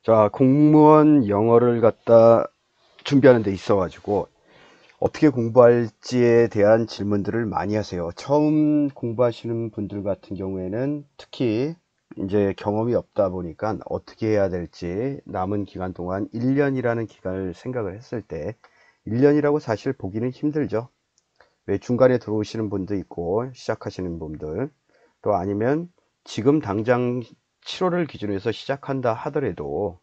자, 공무원 영어를 갖다 준비하는 데 있어 가지고 어떻게 공부할지에 대한 질문들을 많이 하세요. 처음 공부하시는 분들 같은 경우에는 특히 이제 경험이 없다 보니까 어떻게 해야 될지 남은 기간 동안 1년이라는 기간을 생각을 했을 때 1년이라고 사실 보기는 힘들죠. 왜 중간에 들어오시는 분도 있고 시작하시는 분들, 또 아니면 지금 당장 7월을 기준으로 해서 시작한다 하더라도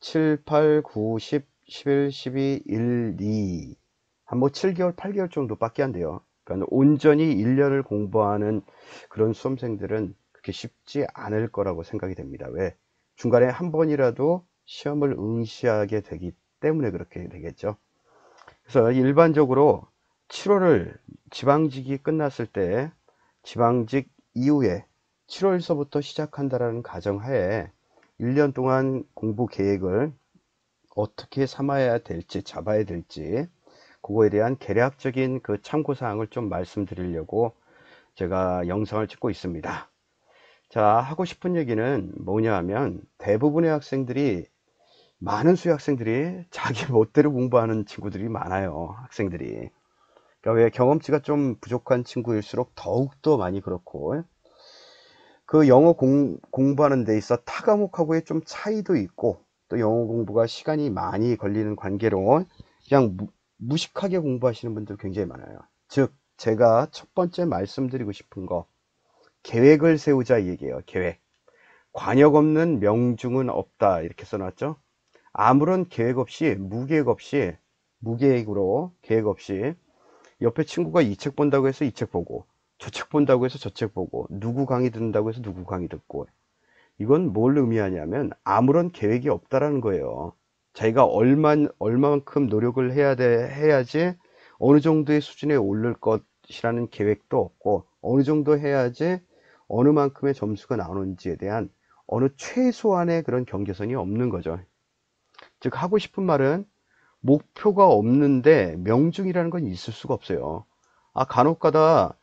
7, 8, 9, 10, 11, 12, 1, 2, 한 뭐 7개월, 8개월 정도밖에 안 돼요. 그러니까 온전히 1년을 공부하는 그런 수험생들은 그렇게 쉽지 않을 거라고 생각이 됩니다. 왜? 중간에 한 번이라도 시험을 응시하게 되기 때문에 그렇게 되겠죠. 그래서 일반적으로 7월을 지방직이 끝났을 때 지방직 이후에 7월서부터 시작한다라는 가정하에 1년 동안 공부 계획을 어떻게 삼아야 될지 잡아야 될지 그거에 대한 개략적인 그 참고사항을 좀 말씀드리려고 제가 영상을 찍고 있습니다. 자, 하고 싶은 얘기는 뭐냐 하면 대부분의 학생들이 많은 수의 학생들이 자기 멋대로 공부하는 친구들이 많아요. 학생들이. 그러니까 왜 경험치가 좀 부족한 친구일수록 더욱더 많이 그렇고 그 영어 공부하는 데 있어 타 과목하고의 좀 차이도 있고 또 영어 공부가 시간이 많이 걸리는 관계로 그냥 무식하게 공부하시는 분들 굉장히 많아요. 즉 제가 첫 번째 말씀드리고 싶은 거 계획을 세우자 이 얘기예요. 계획. 관역 없는 명중은 없다 이렇게 써놨죠. 아무런 계획 없이 무계획으로 계획 없이 옆에 친구가 이 책 본다고 해서 이 책 보고 저 책 본다고 해서 저 책 보고 누구 강의 듣는다고 해서 누구 강의 듣고 이건 뭘 의미하냐면 아무런 계획이 없다라는 거예요. 자기가 얼마만큼 노력을 해야지 어느 정도의 수준에 오를 것이라는 계획도 없고 어느 정도 해야지 어느 만큼의 점수가 나오는지에 대한 어느 최소한의 그런 경계선이 없는 거죠. 즉 하고 싶은 말은 목표가 없는데 명중이라는 건 있을 수가 없어요. 아, 간혹 가다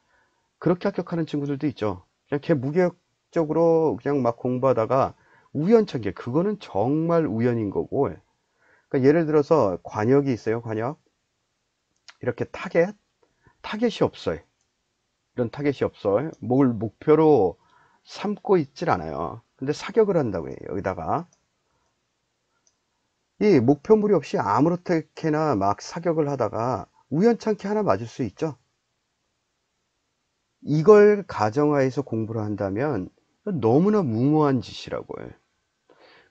그렇게 합격하는 친구들도 있죠. 그냥 걔 무계획적으로 그냥 막 공부하다가 우연찮게, 그거는 정말 우연인 거고. 그러니까 예를 들어서 관역이 있어요, 관역. 이렇게 타겟이 없어요. 이런 타겟이 없어요. 뭘 목표로 삼고 있질 않아요. 근데 사격을 한다고 해요, 여기다가. 이 목표물이 없이 아무렇게나 막 사격을 하다가 우연찮게 하나 맞을 수 있죠. 이걸 가정하에서 공부를 한다면 너무나 무모한 짓이라고요.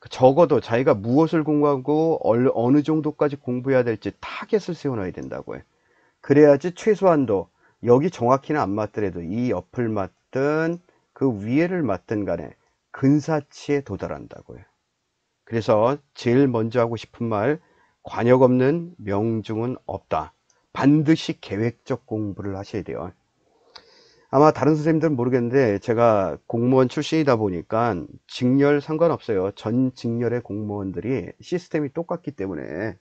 적어도 자기가 무엇을 공부하고 어느 정도까지 공부해야 될지 타겟을 세워놔야 된다고요. 그래야지 최소한도 여기 정확히는 안 맞더라도 이 옆을 맞든 그 위에를 맞든 간에 근사치에 도달한다고요. 그래서 제일 먼저 하고 싶은 말, 관역 없는 명중은 없다. 반드시 계획적 공부를 하셔야 돼요. 아마 다른 선생님들은 모르겠는데 제가 공무원 출신이다 보니까 직렬 상관없어요. 전 직렬의 공무원들이 시스템이 똑같기 때문에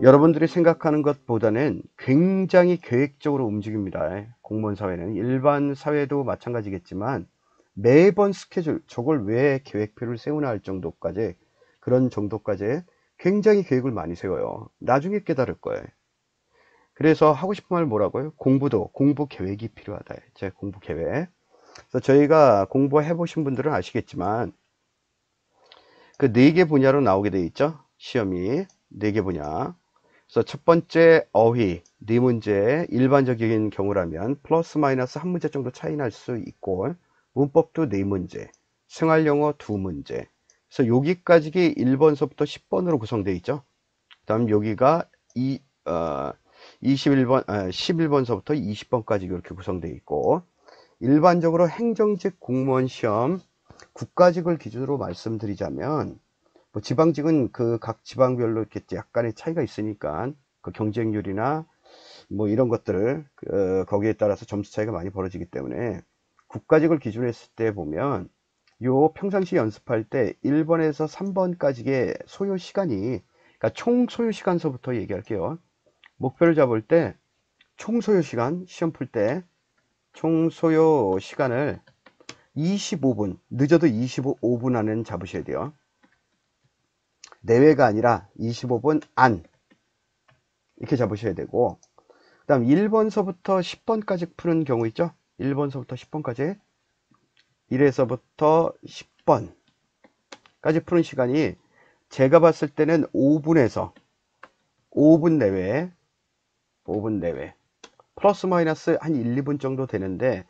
여러분들이 생각하는 것보다는 굉장히 계획적으로 움직입니다. 공무원 사회는 일반 사회도 마찬가지겠지만 매번 스케줄, 저걸 왜 계획표를 세우나 할 정도까지, 그런 정도까지 굉장히 계획을 많이 세워요. 나중에 깨달을 거예요. 그래서 하고 싶은 말 뭐라고요? 공부 계획이 필요하다. 제 공부 계획. 그래서 저희가 공부해 보신 분들은 아시겠지만 그 네 개 분야로 나오게 돼 있죠. 시험이 네 개 분야. 그래서 첫 번째 어휘 네 문제, 일반적인 경우라면 플러스 마이너스 한 문제 정도 차이 날 수 있고, 문법도 네 문제, 생활영어 두 문제. 그래서 여기까지 1번서부터 10번으로 구성되어 있죠. 그다음 여기가 21번, 11번서부터 20번까지 이렇게 구성되어 있고, 일반적으로 행정직 공무원 시험 국가직을 기준으로 말씀드리자면, 뭐 지방직은 그 각 지방별로 이렇게 약간의 차이가 있으니까 그 경쟁률이나 뭐 이런 것들을 거기에 따라서 점수 차이가 많이 벌어지기 때문에 국가직을 기준으로 했을 때 보면 요 평상시 연습할 때 1번에서 3번까지의 소요 시간이, 그러니까 총 소요 시간서부터 얘기할게요. 목표를 잡을 때 총 소요 시간, 시험 풀 때 총 소요 시간을 25분, 늦어도 25분 안에는 잡으셔야 돼요. 내외가 아니라 25분 안 이렇게 잡으셔야 되고, 그 다음 1번서부터 10번까지 푸는 경우 있죠. 1번서부터 10번까지 1에서부터 10번까지 푸는 시간이 제가 봤을 때는 5분에서 5분 내외, 5분 내외 플러스 마이너스 한 1, 2분 정도 되는데,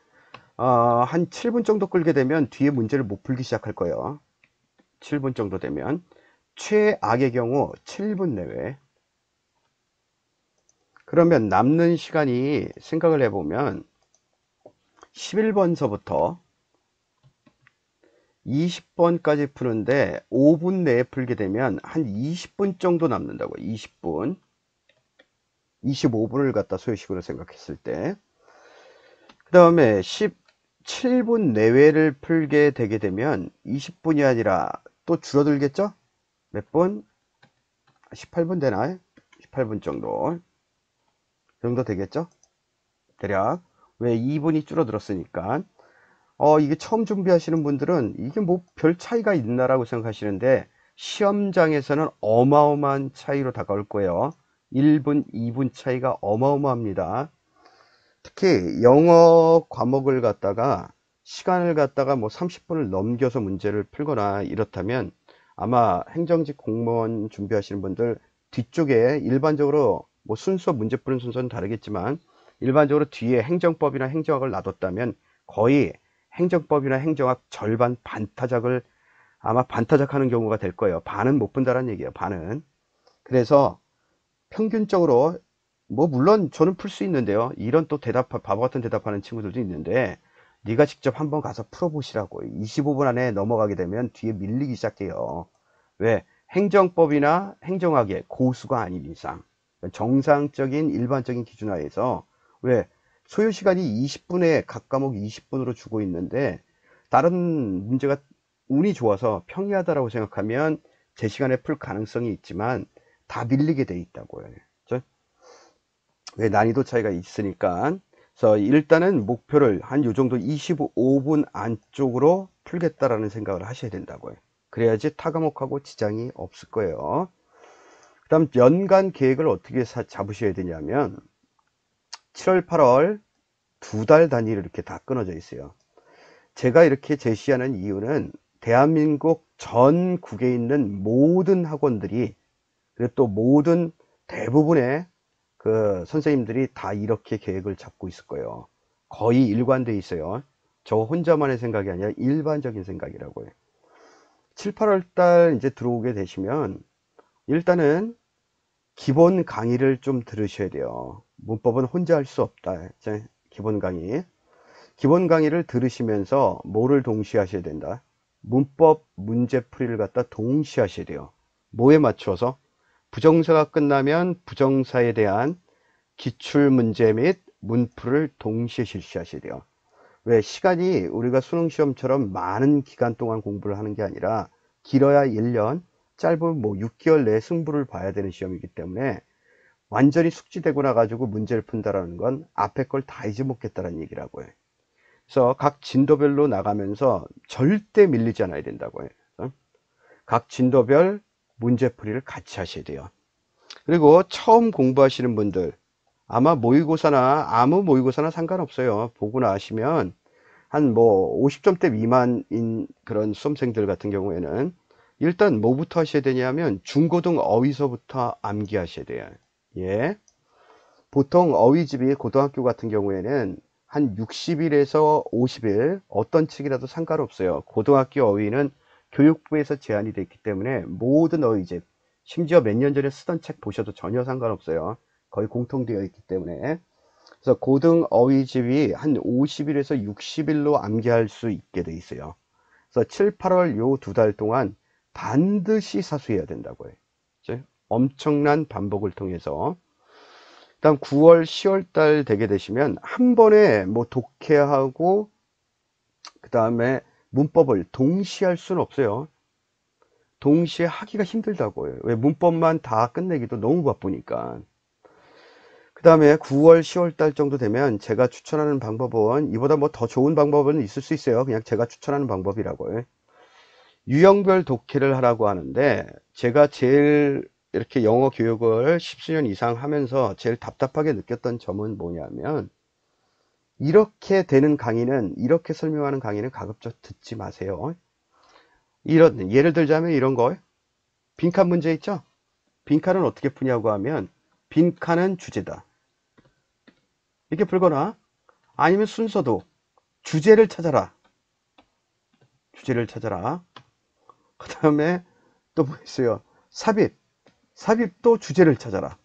한 7분 정도 끌게 되면 뒤에 문제를 못 풀기 시작할 거예요. 7분 정도 되면 최악의 경우 7분 내외. 그러면 남는 시간이 생각을 해보면 11번서부터 20번까지 푸는데 5분 내에 풀게 되면 한 20분 정도 남는다고. 20분 25분을 갖다 소요식으로 생각했을 때, 그 다음에 17분 내외를 풀게 되게 되면 20분이 아니라 또 줄어들겠죠. 몇 분? 18분 되나요? 18분 정도 되겠죠 대략. 왜 2분이 줄어들었으니까. 이게 처음 준비하시는 분들은 이게 뭐 별 차이가 있나라고 생각하시는데, 시험장에서는 어마어마한 차이로 다가올 거예요. 1분, 2분 차이가 어마어마합니다. 특히 영어 과목을 갖다가 시간을 갖다가 뭐 30분을 넘겨서 문제를 풀거나 이렇다면, 아마 행정직 공무원 준비하시는 분들 뒤쪽에 일반적으로 뭐 순서, 문제 푸는 순서는 다르겠지만 일반적으로 뒤에 행정법이나 행정학을 놔뒀다면 거의 행정법이나 행정학 절반 반타작을 아마 반타작하는 경우가 될 거예요. 반은 못 푼다는 얘기예요. 반은. 그래서 평균적으로 뭐 물론 저는 풀 수 있는데요. 이런 또 바보 같은 대답하는 친구들도 있는데, 네가 직접 한번 가서 풀어보시라고. 25분 안에 넘어가게 되면 뒤에 밀리기 시작해요. 왜? 행정법이나 행정학의 고수가 아닌 이상, 정상적인 일반적인 기준하에서, 왜? 소요 시간이 20분에 각 과목 20분으로 주고 있는데 다른 문제가 운이 좋아서 평이하다라고 생각하면 제 시간에 풀 가능성이 있지만 다 밀리게 돼 있다고요. 그렇죠? 왜? 난이도 차이가 있으니까. 그래서 일단은 목표를 한 요 정도 25분 안쪽으로 풀겠다라는 생각을 하셔야 된다고요. 그래야지 타 과목하고 지장이 없을 거예요. 그 다음 연간 계획을 어떻게 잡으셔야 되냐면 7월 8월 2달 단위로 이렇게 다 끊어져 있어요. 제가 이렇게 제시하는 이유는 대한민국 전국에 있는 모든 학원들이, 그리고 또 모든 대부분의 그 선생님들이 다 이렇게 계획을 잡고 있을 거예요. 거의 일관돼 있어요. 저 혼자만의 생각이 아니라 일반적인 생각이라고요. 7, 8월 달 이제 들어오게 되시면 일단은 기본 강의를 좀 들으셔야 돼요. 문법은 혼자 할 수 없다. 기본 강의. 기본 강의를 들으시면서 뭐를 동시에 하셔야 된다? 문법 문제풀이를 갖다 동시에 하셔야 돼요. 뭐에 맞춰서? 부정사가 끝나면 부정사에 대한 기출문제 및 문풀을 동시에 실시하셔야 돼요. 왜? 시간이 우리가 수능시험처럼 많은 기간 동안 공부를 하는 게 아니라 길어야 1년, 짧으면 뭐 6개월 내에 승부를 봐야 되는 시험이기 때문에 완전히 숙지되고 나가지고 문제를 푼다라는 건 앞에 걸 다 잊어먹겠다는 얘기라고요. 그래서 각 진도별로 나가면서 절대 밀리지 않아야 된다고요. 각 진도별 문제풀이를 같이 하셔야 돼요. 그리고 처음 공부하시는 분들, 아마 모의고사나 아무 모의고사나 상관없어요. 보고 나시면 한 뭐 50점대 미만인 그런 수험생들 같은 경우에는 일단 뭐부터 하셔야 되냐면 중고등 어휘서부터 암기하셔야 돼요. 예. 보통 어휘집이 고등학교 같은 경우에는 한 60일에서 50일 어떤 책이라도 상관없어요. 고등학교 어휘는 교육부에서 제한이 되어 있기 때문에 모든 어휘집, 심지어 몇 년 전에 쓰던 책 보셔도 전혀 상관없어요. 거의 공통되어 있기 때문에. 그래서 고등 어휘집이 한 50일에서 60일로 암기할 수 있게 돼 있어요. 그래서 7, 8월 요 2달 동안 반드시 사수해야 된다고요. 엄청난 반복을 통해서. 다음 9월, 10월 달 되게 되시면 한 번에 뭐 독해하고 그 다음에 문법을 동시에 할 수는 없어요. 동시에 하기가 힘들다고요. 왜? 문법만 다 끝내기도 너무 바쁘니까. 그 다음에 9월, 10월 달 정도 되면 제가 추천하는 방법은, 이보다 뭐 더 좋은 방법은 있을 수 있어요. 그냥 제가 추천하는 방법이라고요. 유형별 독해를 하라고 하는데, 제가 제일 이렇게 영어 교육을 10수년 이상 하면서 제일 답답하게 느꼈던 점은 뭐냐면, 이렇게 되는 강의는, 이렇게 설명하는 강의는 가급적 듣지 마세요. 예를 들자면 이런 거, 빈칸 문제 있죠? 빈칸은 어떻게 푸냐고 하면, 빈칸은 주제다, 이렇게 풀거나, 아니면 순서도 주제를 찾아라, 주제를 찾아라. 그 다음에 또 뭐 있어요? 삽입도 주제를 찾아라.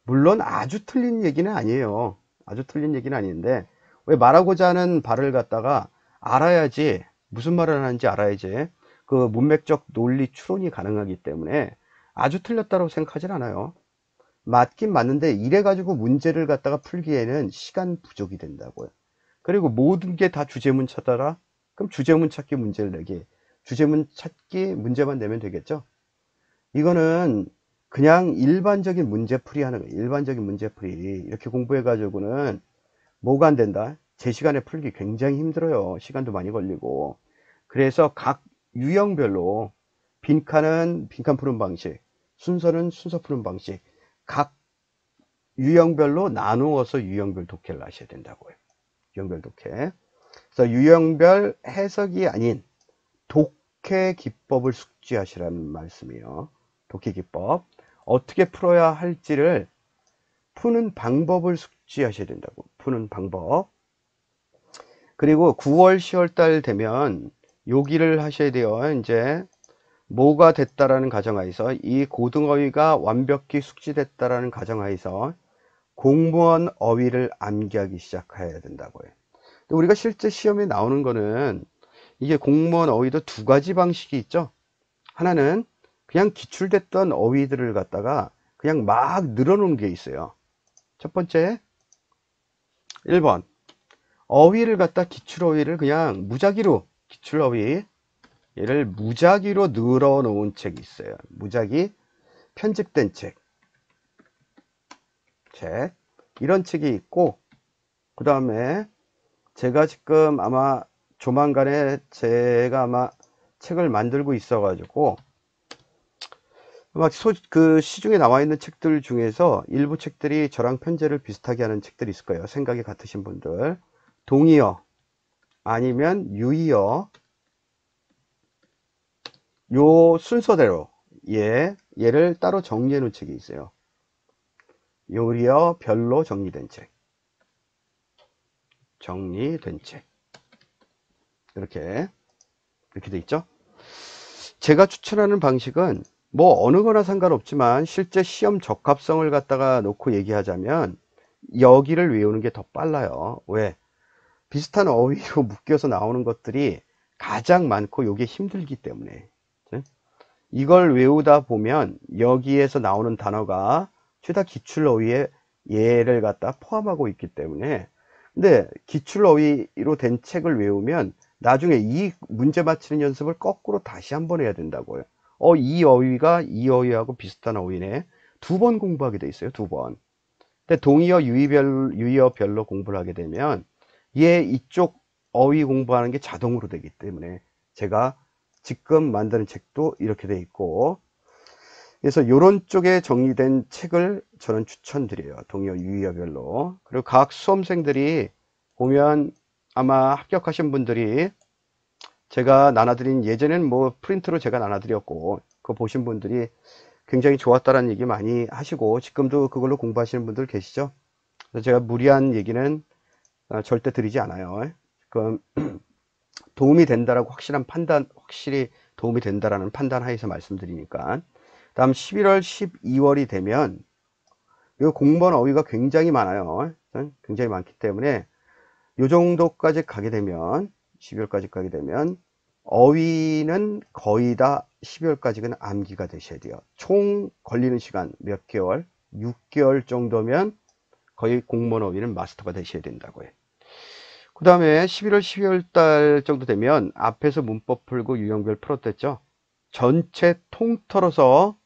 물론 아주 틀린 얘기는 아니에요. 아주 틀린 얘기는 아닌데, 왜 말하고자 하는 바를 갖다가 알아야지, 무슨 말을 하는지 알아야지 그 문맥적 논리 추론이 가능하기 때문에 아주 틀렸다고 생각하진 않아요. 맞긴 맞는데, 이래 가지고 문제를 갖다가 풀기에는 시간 부족이 된다고요. 그리고 모든 게 다 주제문 찾아라? 그럼 주제문 찾기 문제를 내기, 주제문 찾기 문제만 내면 되겠죠? 이거는 그냥 일반적인 문제풀이 하는 거예요. 일반적인 문제풀이. 이렇게 공부해 가지고는 뭐가 안 된다? 제 시간에 풀기 굉장히 힘들어요. 시간도 많이 걸리고. 그래서 각 유형별로, 빈칸은 빈칸 푸는 방식, 순서는 순서 푸는 방식, 각 유형별로 나누어서 유형별 독해를 하셔야 된다고요. 유형별 독해. 그래서 유형별 해석이 아닌 독해 기법을 숙지하시라는 말씀이에요. 독해 기법. 어떻게 풀어야 할지를, 푸는 방법을 숙지하셔야 된다고. 푸는 방법. 그리고 9월, 10월 달 되면 요기를 하셔야 돼요. 이제 뭐가 됐다라는 가정하에서, 이 고등어휘가 완벽히 숙지됐다라는 가정하에서 공무원 어휘를 암기하기 시작해야 된다고요. 우리가 실제 시험에 나오는 거는, 이게 공무원 어휘도 두 가지 방식이 있죠. 하나는 그냥 기출됐던 어휘들을 갖다가 그냥 막 늘어놓은 게 있어요. 첫 번째, 1번 어휘를 갖다, 기출 어휘를 그냥 무작위로, 기출 어휘 얘를 무작위로 늘어놓은 책이 있어요. 무작위 편집된 책, 이런 책이 있고, 그 다음에 제가 지금 아마 조만간에 제가 아마 책을 만들고 있어 가지고, 아마 그 시중에 나와 있는 책들 중에서 일부 책들이 저랑 편제를 비슷하게 하는 책들이 있을 거예요. 생각이 같으신 분들. 동의어 아니면 유의어, 요 순서대로 얘를 따로 정리해 놓은 책이 있어요. 요리어 별로 정리된 책, 이렇게 돼 있죠. 제가 추천하는 방식은 뭐 어느 거나 상관없지만, 실제 시험 적합성을 갖다가 놓고 얘기하자면 여기를 외우는 게 더 빨라요. 왜? 비슷한 어휘로 묶여서 나오는 것들이 가장 많고 요게 힘들기 때문에. 이걸 외우다 보면 여기에서 나오는 단어가 죄다 기출 어휘에 얘를 갖다 포함하고 있기 때문에. 근데 기출 어휘로 된 책을 외우면 나중에 이 문제 맞히는 연습을 거꾸로 다시 한번 해야 된다고요. 이 어휘가 이 어휘하고 비슷한 어휘네. 두 번 공부하게 돼 있어요. 두 번. 근데 동의어, 유의어 별로 공부를 하게 되면 얘 이쪽 어휘 공부하는 게 자동으로 되기 때문에, 제가 지금 만드는 책도 이렇게 돼 있고, 그래서 이런 쪽에 정리된 책을 저는 추천드려요. 동의어, 유의어 별로. 그리고 각 수험생들이 보면 아마 합격하신 분들이 제가 나눠드린, 예전에는 뭐 프린트로 제가 나눠드렸고, 그거 보신 분들이 굉장히 좋았다라는 얘기 많이 하시고, 지금도 그걸로 공부하시는 분들 계시죠. 그래서 제가 무리한 얘기는 절대 드리지 않아요. 그럼 도움이 된다라고 확실한 판단, 확실히 도움이 된다라는 판단 하에서 말씀드리니까. 다음 11월, 12월이 되면 이 공무원 어휘가 굉장히 많아요. 굉장히 많기 때문에 이 정도까지 가게 되면, 12월까지 가게 되면 어휘는 거의 다 12월까지는 암기가 되셔야 돼요. 총 걸리는 시간 몇 개월? 6개월 정도면 거의 공무원 어휘는 마스터가 되셔야 된다고요. 그 다음에 11월, 12월 달 정도 되면 앞에서 문법 풀고 유형별 풀었댔죠. 전체 통틀어서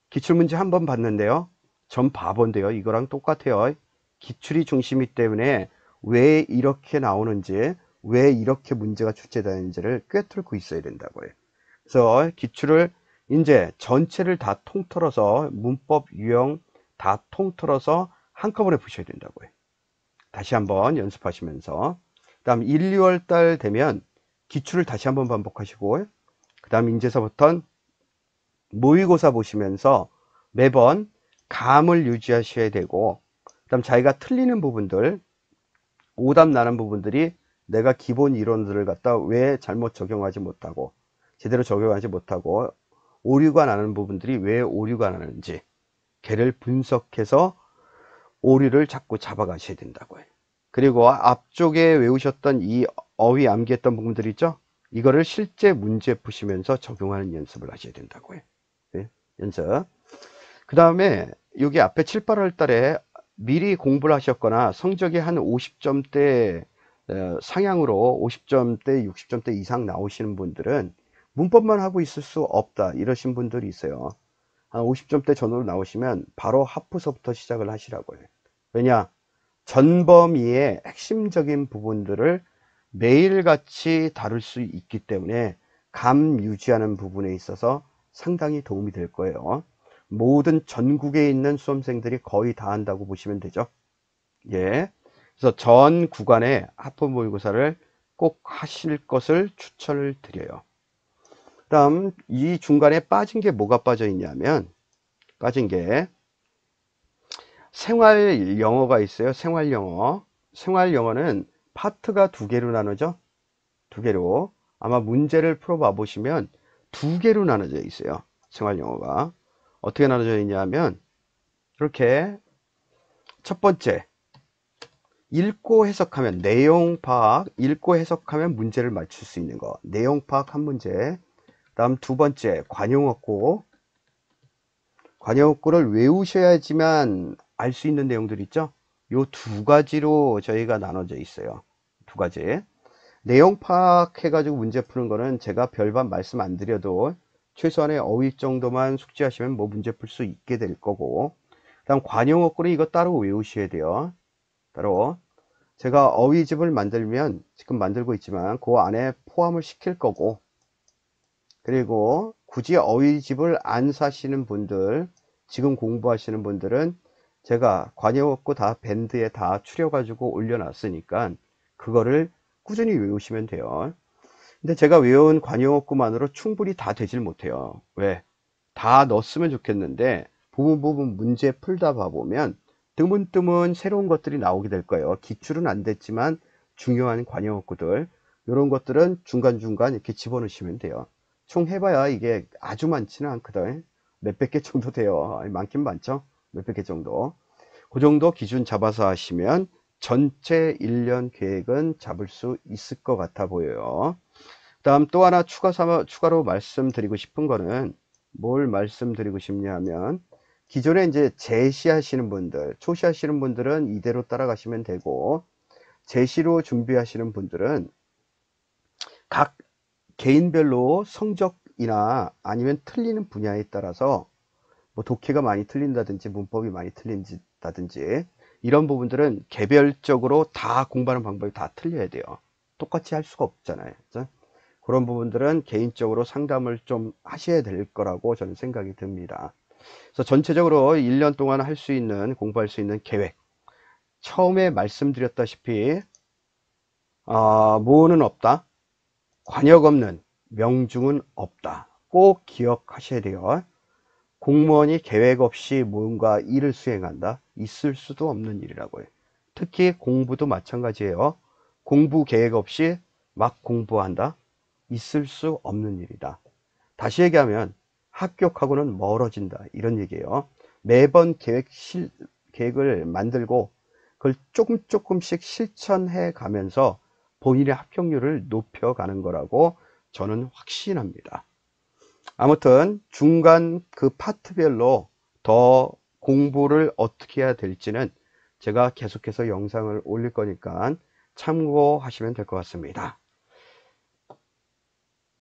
기출문제 한 번 봤는데요. 전 바본데요. 이거랑 똑같아요. 기출이 중심이기 때문에 왜 이렇게 나오는지, 왜 이렇게 문제가 출제되는지를 꿰뚫고 있어야 된다고요. 그래서 기출을 이제 전체를 다 통틀어서 문법 유형 다 통틀어서 한꺼번에 푸셔야 된다고요. 다시 한번 연습하시면서 그다음 1, 2월 달 되면 기출을 다시 한번 반복하시고 그다음 이제서부터는 모의고사 보시면서 매번 감을 유지하셔야 되고 그다음 자기가 틀리는 부분들 오답 나는 부분들이 내가 기본 이론들을 갖다 왜 잘못 적용하지 못하고 제대로 적용하지 못하고 오류가 나는 부분들이 왜 오류가 나는지 걔를 분석해서 오류를 자꾸 잡아가셔야 된다고요. 그리고 앞쪽에 외우셨던 이 어휘 암기했던 부분들 있죠? 이거를 실제 문제 푸시면서 적용하는 연습을 하셔야 된다고요. 네? 연습. 그 다음에 여기 앞에 7, 8월 달에 미리 공부를 하셨거나 성적이 한 50점대 상향으로 50점대, 60점대 이상 나오시는 분들은 문법만 하고 있을 수 없다 이러신 분들이 있어요. 한 50점대 전후로 나오시면 바로 하프서부터 시작을 하시라고요. 왜냐? 전범위의 핵심적인 부분들을 매일같이 다룰 수 있기 때문에 감 유지하는 부분에 있어서 상당히 도움이 될 거예요. 모든 전국에 있는 수험생들이 거의 다 한다고 보시면 되죠. 예. 그래서 전 구간에 하프 모의고사를 꼭 하실 것을 추천을 드려요. 다음 이 중간에 빠진 게 뭐가 빠져 있냐면 빠진 게 생활 영어가 있어요. 생활 영어. 생활 영어는 파트가 두 개로 나누죠. 두 개로. 아마 문제를 풀어봐 보시면 두 개로 나눠져 있어요. 생활 영어가. 어떻게 나눠져 있냐면 이렇게 첫 번째 읽고 해석하면 내용 파악, 읽고 해석하면 문제를 맞출 수 있는 거. 내용 파악 한 문제. 다음 두 번째 관용어구. 관용어구를 외우셔야지만 알 수 있는 내용들 있죠. 요 두 가지로 저희가 나눠져 있어요. 두 가지. 내용 파악해 가지고 문제 푸는 거는 제가 별반 말씀 안 드려도 최소한의 어휘 정도만 숙지하시면 뭐 문제 풀 수 있게 될 거고 다음 관용어구는 이거 따로 외우셔야 돼요. 따로 제가 어휘집을 만들면 지금 만들고 있지만 그 안에 포함을 시킬 거고 그리고 굳이 어휘집을 안 사시는 분들 지금 공부하시는 분들은 제가 관용어구 다 밴드에 다 추려 가지고 올려놨으니까 그거를 꾸준히 외우시면 돼요. 근데 제가 외운 관용어구만으로 충분히 다 되질 못해요. 왜? 다 넣었으면 좋겠는데 부분 문제 풀다 봐보면 드문드문 새로운 것들이 나오게 될 거예요. 기출은 안 됐지만 중요한 관용어구들 이런 것들은 중간중간 이렇게 집어넣으시면 돼요. 총 해봐야 이게 아주 많지는 않거든. 몇백 개 정도 돼요. 많긴 많죠. 몇백 개 정도. 그 정도 기준 잡아서 하시면 전체 1년 계획은 잡을 수 있을 것 같아 보여요. 다음 또 하나 추가로 말씀드리고 싶은 거는 뭘 말씀드리고 싶냐면 기존에 이제 제시하시는 분들, 초시하시는 분들은 이대로 따라가시면 되고 제시로 준비하시는 분들은 각 개인별로 성적이나 아니면 틀리는 분야에 따라서 뭐 독해가 많이 틀린다든지 문법이 많이 틀린다든지 이런 부분들은 개별적으로 다 공부하는 방법이 다 틀려야 돼요. 똑같이 할 수가 없잖아요. 그렇죠? 그런 부분들은 개인적으로 상담을 좀 하셔야 될 거라고 저는 생각이 듭니다. 그래서 전체적으로 1년 동안 할 수 있는 공부할 수 있는 계획 처음에 말씀드렸다시피 모는 없다 관역 없는 명중은 없다 꼭 기억하셔야 돼요. 공무원이 계획 없이 뭔가 일을 수행한다 있을 수도 없는 일이라고요. 특히 공부도 마찬가지예요. 공부 계획 없이 막 공부한다 있을 수 없는 일이다. 다시 얘기하면 합격하고는 멀어진다 이런 얘기예요. 매번 계획을 만들고 그걸 조금씩 실천해 가면서 본인의 합격률을 높여가는 거라고 저는 확신합니다. 아무튼 중간 그 파트별로 더 공부를 어떻게 해야 될지는 제가 계속해서 영상을 올릴 거니까 참고하시면 될 것 같습니다.